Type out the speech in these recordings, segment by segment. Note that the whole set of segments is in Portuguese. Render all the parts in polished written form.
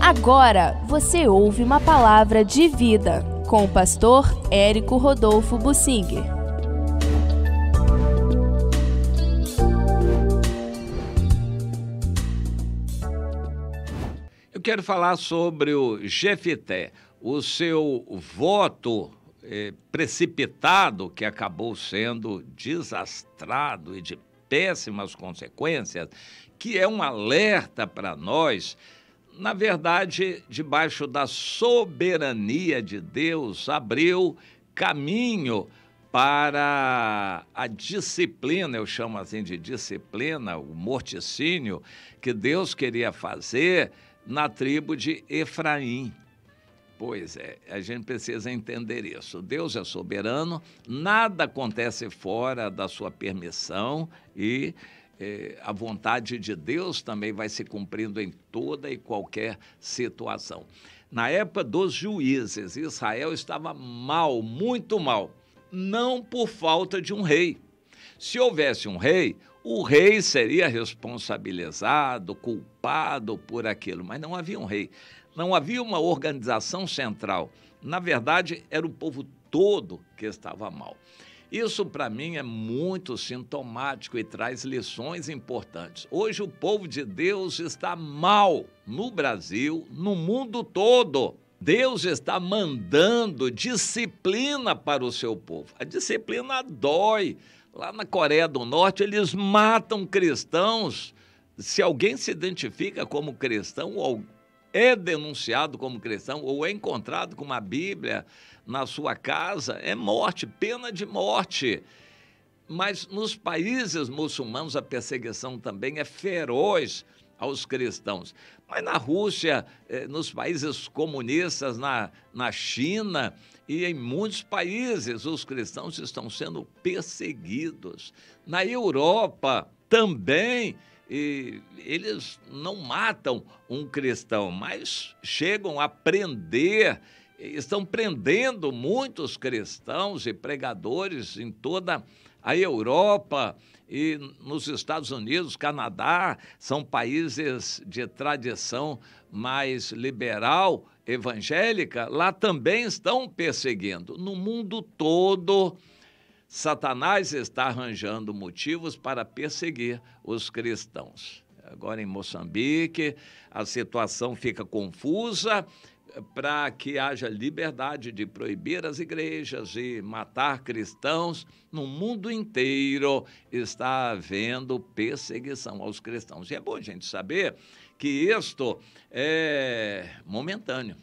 Agora você ouve uma palavra de vida com o pastor Érico Rodolfo Bussinger. Eu quero falar sobre o Jefité, o seu voto precipitado que acabou sendo desastrado e de péssimas consequências, que é um alerta para nós. Na verdade, debaixo da soberania de Deus, abriu caminho para a disciplina, eu chamo assim de disciplina, o morticínio, que Deus queria fazer na tribo de Efraim. Pois é, a gente precisa entender isso. Deus é soberano, nada acontece fora da sua permissão e a vontade de Deus também vai se cumprindo em toda e qualquer situação. Na época dos juízes, Israel estava mal, muito mal, não por falta de um rei. Se houvesse um rei, o rei seria responsabilizado, culpado por aquilo, mas não havia um rei, não havia uma organização central. Na verdade, era o povo todo que estava mal. Isso, para mim, é muito sintomático e traz lições importantes. Hoje, o povo de Deus está mal no Brasil, no mundo todo. Deus está mandando disciplina para o seu povo. A disciplina dói. Lá na Coreia do Norte, eles matam cristãos. Se alguém se identifica como cristão, ou é denunciado como cristão, ou é encontrado com uma Bíblia na sua casa, é morte, pena de morte. Mas nos países muçulmanos a perseguição também é feroz aos cristãos. Mas na Rússia, nos países comunistas, na China e em muitos países, os cristãos estão sendo perseguidos. Na Europa também, eles não matam um cristão, mas chegam a prender. Estão prendendo muitos cristãos e pregadores em toda a Europa e nos Estados Unidos, Canadá, são países de tradição mais liberal, evangélica, lá também estão perseguindo. No mundo todo, Satanás está arranjando motivos para perseguir os cristãos. Agora em Moçambique, a situação fica confusa, para que haja liberdade de proibir as igrejas e matar cristãos. No mundo inteiro está havendo perseguição aos cristãos. E é bom a gente saber que isto é momentâneo.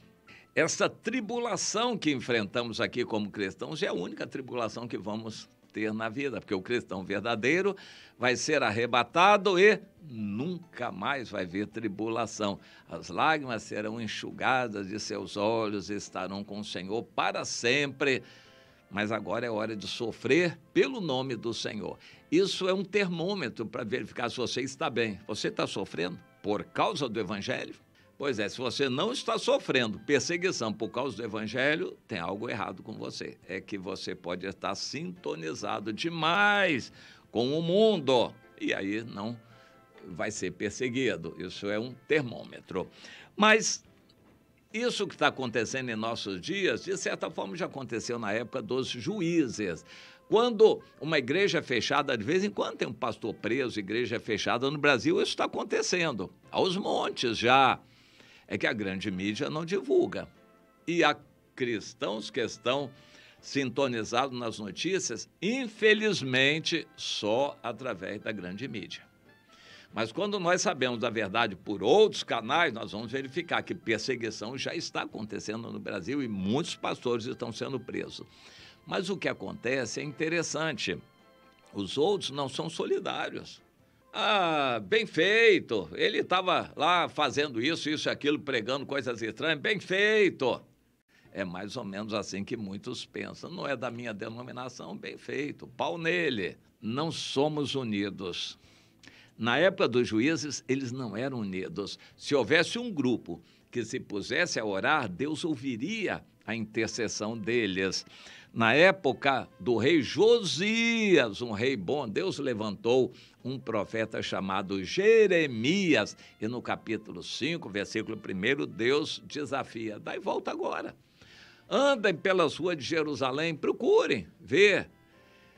Essa tribulação que enfrentamos aqui como cristãos é a única tribulação que vamos ter na vida, porque o cristão verdadeiro vai ser arrebatado e nunca mais vai ver tribulação. As lágrimas serão enxugadas de seus olhos e estarão com o Senhor para sempre. Mas agora é hora de sofrer pelo nome do Senhor. Isso é um termômetro para verificar se você está bem. Você está sofrendo por causa do Evangelho? Pois é, se você não está sofrendo perseguição por causa do Evangelho, tem algo errado com você. É que você pode estar sintonizado demais com o mundo e aí não vai ser perseguido. Isso é um termômetro. Mas isso que está acontecendo em nossos dias, de certa forma, já aconteceu na época dos juízes. Quando uma igreja é fechada, de vez em quando tem um pastor preso, igreja é fechada no Brasil, isso está acontecendo. Aos montes já. É que a grande mídia não divulga. E há cristãos que estão sintonizados nas notícias, infelizmente, só através da grande mídia. Mas quando nós sabemos da verdade por outros canais, nós vamos verificar que perseguição já está acontecendo no Brasil e muitos pastores estão sendo presos. Mas o que acontece é interessante. Os outros não são solidários. Ah, bem feito, ele estava lá fazendo isso e aquilo, pregando coisas estranhas, bem feito. É mais ou menos assim que muitos pensam, não é da minha denominação, bem feito, pau nele. Não somos unidos. Na época dos juízes, eles não eram unidos. Se houvesse um grupo que se pusesse a orar, Deus ouviria a intercessão deles. Na época do rei Josias, um rei bom, Deus levantou um profeta chamado Jeremias. E no capítulo 5, versículo 1, Deus desafia. Daí volta agora. Andem pelas ruas de Jerusalém, procurem ver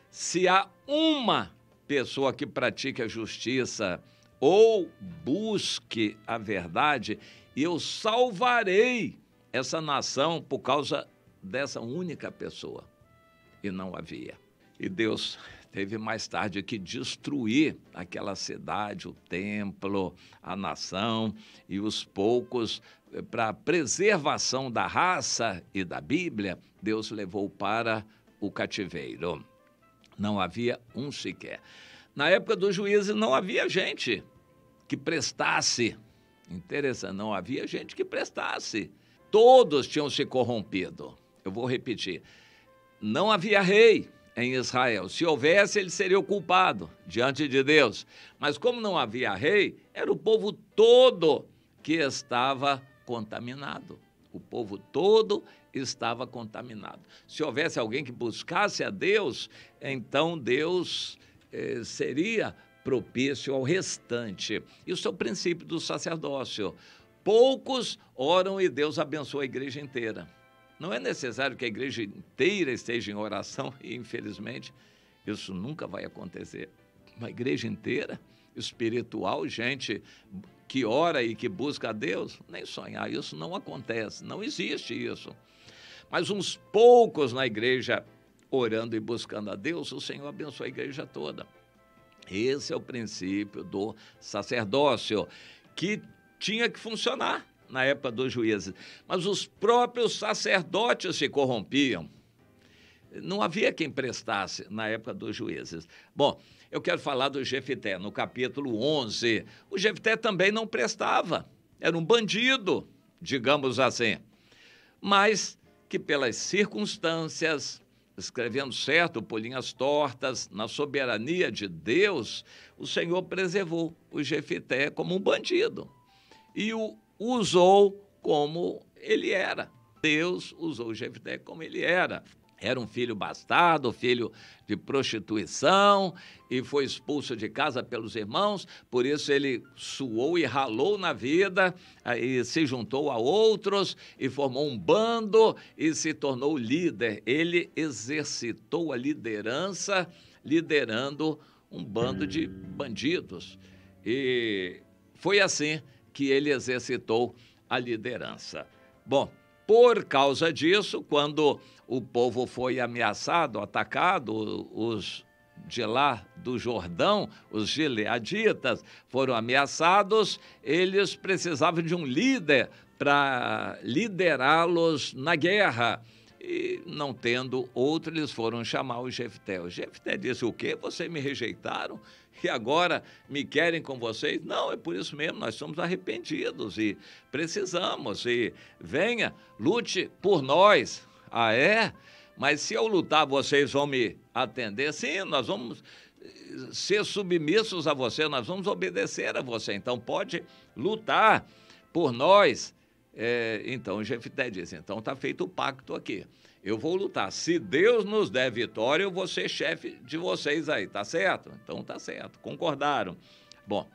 se há uma pessoa que pratique a justiça ou busque a verdade, e eu salvarei essa nação por causa dessa única pessoa. E não havia. E Deus teve mais tarde que destruir aquela cidade, o templo, a nação e os poucos. Para a preservação da raça e da Bíblia, Deus levou para o cativeiro. Não havia um sequer. Na época dos juízes não havia gente que prestasse. Interessante, não havia gente que prestasse. Todos tinham se corrompido. Eu vou repetir. Não havia rei em Israel. Se houvesse, ele seria o culpado diante de Deus. Mas como não havia rei, era o povo todo que estava contaminado. O povo todo estava contaminado. Se houvesse alguém que buscasse a Deus, então Deus seria propício ao restante. Isso é o princípio do sacerdócio. Poucos oram e Deus abençoa a igreja inteira. Não é necessário que a igreja inteira esteja em oração e, infelizmente, isso nunca vai acontecer. Uma igreja inteira, espiritual, gente que ora e que busca a Deus, nem sonhar, isso não acontece, não existe isso. Mas uns poucos na igreja orando e buscando a Deus, o Senhor abençoa a igreja toda. Esse é o princípio do sacerdócio, que tinha que funcionar na época dos juízes. Mas os próprios sacerdotes se corrompiam. Não havia quem prestasse na época dos juízes. Bom, eu quero falar do Jefité, no capítulo 11. O Jefité também não prestava, era um bandido, digamos assim. Mas que pelas circunstâncias, escrevendo certo por linhas tortas, na soberania de Deus, o Senhor preservou o Jefité como um bandido e o usou como ele era. Deus usou o Jefité como ele era. Era um filho bastardo, filho de prostituição, e foi expulso de casa pelos irmãos, por isso ele suou e ralou na vida, e se juntou a outros, e formou um bando, e se tornou líder. Ele exercitou a liderança, liderando um bando de bandidos. E foi assim que ele exercitou a liderança. Bom, por causa disso, quando o povo foi ameaçado, atacado, os de lá do Jordão, os gileaditas, foram ameaçados, eles precisavam de um líder para liderá-los na guerra. E não tendo outro, eles foram chamar o Jefté. O Jefté disse: o quê? Vocês me rejeitaram? E agora me querem com vocês? Não, é por isso mesmo, nós somos arrependidos e precisamos. E venha, lute por nós. Ah, é? Mas se eu lutar, vocês vão me atender? Sim, nós vamos ser submissos a você, nós vamos obedecer a você. Então pode lutar por nós. Então o Jefté disse: então está feito o pacto aqui. Eu vou lutar. Se Deus nos der vitória, eu vou ser chefe de vocês aí, tá certo? Então tá certo, concordaram. Bom,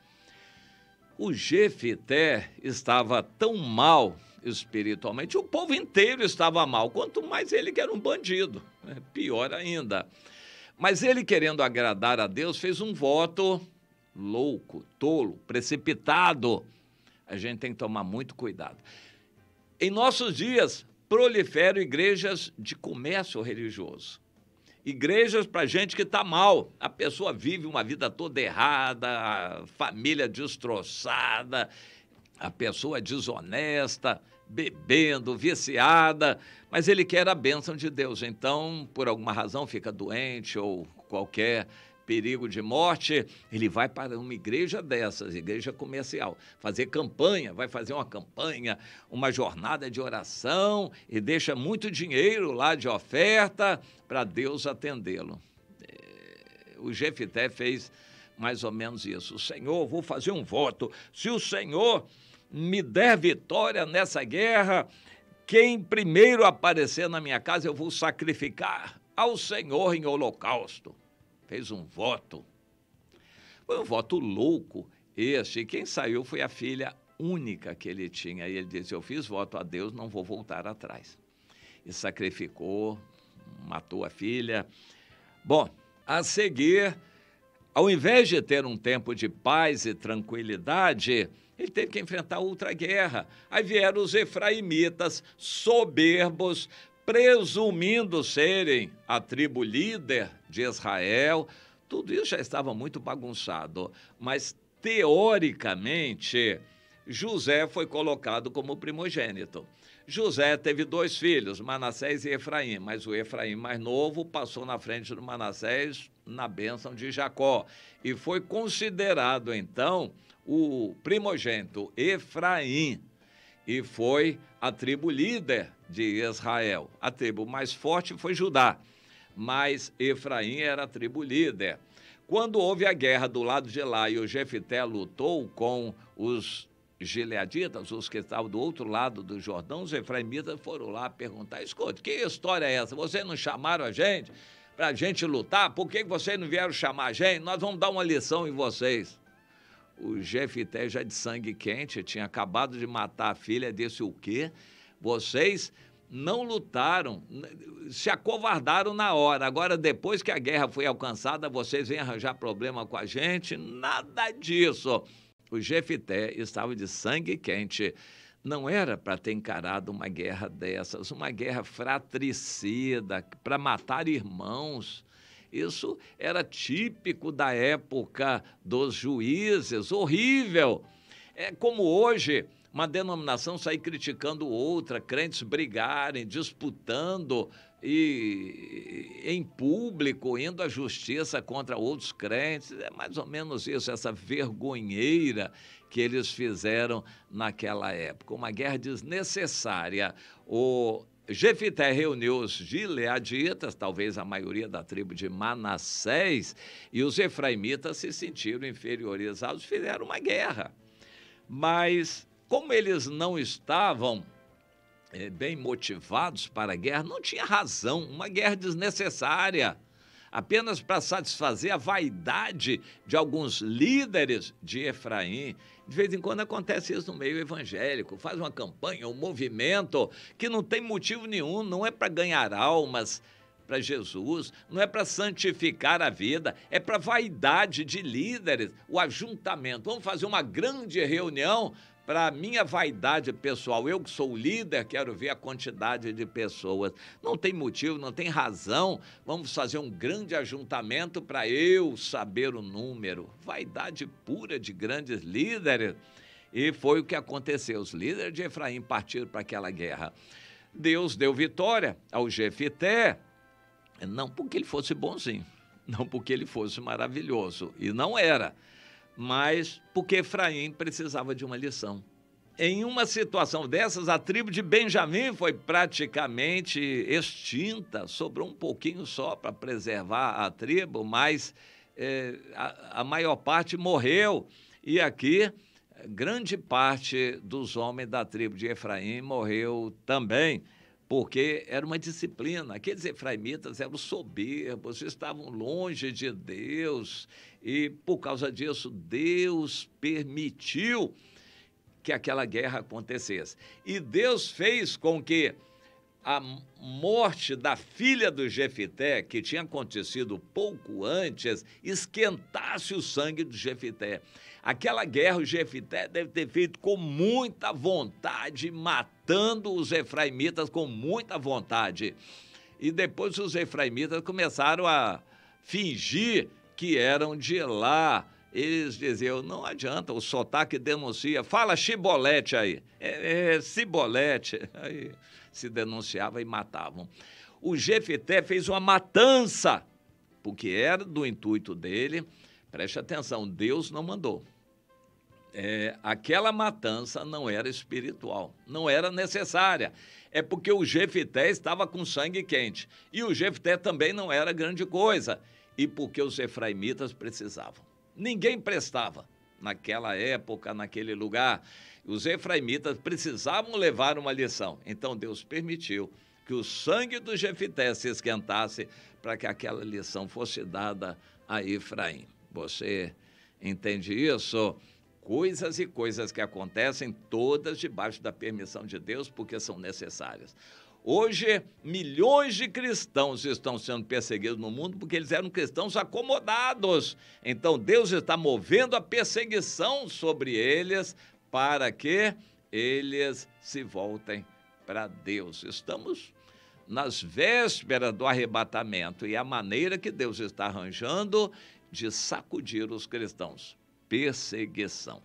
o Jefté estava tão mal espiritualmente, o povo inteiro estava mal, quanto mais ele que era um bandido, né? Pior ainda. Mas ele, querendo agradar a Deus, fez um voto louco, tolo, precipitado. A gente tem que tomar muito cuidado. Em nossos dias, proliferam igrejas de comércio religioso. Igrejas para gente que está mal. A pessoa vive uma vida toda errada, a família destroçada, a pessoa desonesta, bebendo, viciada, mas ele quer a bênção de Deus. Então, por alguma razão, fica doente ou qualquer perigo de morte, ele vai para uma igreja dessas, igreja comercial, fazer campanha, vai fazer uma campanha, uma jornada de oração e deixa muito dinheiro lá de oferta para Deus atendê-lo. O Jefté fez mais ou menos isso. Senhor, vou fazer um voto, se o Senhor me der vitória nessa guerra, quem primeiro aparecer na minha casa eu vou sacrificar ao Senhor em holocausto. Fez um voto. Foi um voto louco esse. E quem saiu foi a filha única que ele tinha. E ele disse, eu fiz voto a Deus, não vou voltar atrás. E sacrificou, matou a filha. Bom, a seguir, ao invés de ter um tempo de paz e tranquilidade, ele teve que enfrentar outra guerra. Aí vieram os efraimitas, soberbos, presumindo serem a tribo líder de Israel. Tudo isso já estava muito bagunçado, mas, teoricamente, José foi colocado como primogênito. José teve 2 filhos, Manassés e Efraim, mas o Efraim mais novo passou na frente do Manassés na bênção de Jacó e foi considerado, então, o primogênito Efraim e foi a tribo líder de Israel. A tribo mais forte foi Judá, mas Efraim era a tribo líder. Quando houve a guerra do lado de lá e o Jefité lutou com os gileaditas, os que estavam do outro lado do Jordão, os efraimitas foram lá perguntar, escuta, que história é essa? Vocês não chamaram a gente para a gente lutar? Por que vocês não vieram chamar a gente? Nós vamos dar uma lição em vocês. O Jefité, já de sangue quente, tinha acabado de matar a filha, disse o quê? Vocês não lutaram, se acovardaram na hora. Agora, depois que a guerra foi alcançada, vocês vêm arranjar problema com a gente? Nada disso. O Jefité estava de sangue quente. Não era para ter encarado uma guerra dessas, uma guerra fratricida, para matar irmãos. Isso era típico da época dos juízes, horrível. É como hoje, uma denominação sair criticando outra, crentes brigarem, disputando e em público, indo à justiça contra outros crentes. É mais ou menos isso, essa vergonheira que eles fizeram naquela época. Uma guerra desnecessária. O Jefité reuniu os gileaditas, talvez a maioria da tribo de Manassés, e os efraimitas se sentiram inferiorizados, fizeram uma guerra. Mas, como eles não estavam bem motivados para a guerra, não tinha razão, uma guerra desnecessária, apenas para satisfazer a vaidade de alguns líderes de Efraim. De vez em quando acontece isso no meio evangélico, faz uma campanha, um movimento que não tem motivo nenhum, não é para ganhar almas para Jesus, não é para santificar a vida, é para vaidade de líderes, o ajuntamento. Vamos fazer uma grande reunião para a minha vaidade pessoal. Eu que sou o líder, quero ver a quantidade de pessoas. Não tem motivo, não tem razão. Vamos fazer um grande ajuntamento para eu saber o número. Vaidade pura de grandes líderes. E foi o que aconteceu. Os líderes de Efraim partiram para aquela guerra. Deus deu vitória ao Jefité, não porque ele fosse bonzinho, não porque ele fosse maravilhoso, e não era, mas porque Efraim precisava de uma lição. Em uma situação dessas, a tribo de Benjamim foi praticamente extinta, sobrou um pouquinho só para preservar a tribo, mas a maior parte morreu. E aqui, grande parte dos homens da tribo de Efraim morreu também, porque era uma disciplina. Aqueles efraimitas eram soberbos, estavam longe de Deus, e por causa disso Deus permitiu que aquela guerra acontecesse. E Deus fez com que a morte da filha do Jefité, que tinha acontecido pouco antes, esquentasse o sangue do Jefité. Aquela guerra o Jefité deve ter feito com muita vontade, matando os efraimitas com muita vontade. E depois os efraimitas começaram a fingir que eram de lá. Eles diziam, não adianta, o sotaque denuncia, fala Chibolete aí, Cibolete, aí se denunciava e matavam. O Jefité fez uma matança, porque era do intuito dele, preste atenção, Deus não mandou. Aquela matança não era espiritual, não era necessária, é porque o Jefité estava com sangue quente, e o Jefité também não era grande coisa, e porque os efraimitas precisavam. Ninguém prestava naquela época, naquele lugar. Os efraimitas precisavam levar uma lição. Então Deus permitiu que o sangue do Jefité se esquentasse para que aquela lição fosse dada a Efraim. Você entende isso? Coisas e coisas que acontecem todas debaixo da permissão de Deus, porque são necessárias. Hoje, milhões de cristãos estão sendo perseguidos no mundo porque eles eram cristãos acomodados. Então, Deus está movendo a perseguição sobre eles para que eles se voltem para Deus. Estamos nas vésperas do arrebatamento e a maneira que Deus está arranjando de sacudir os cristãos: perseguição.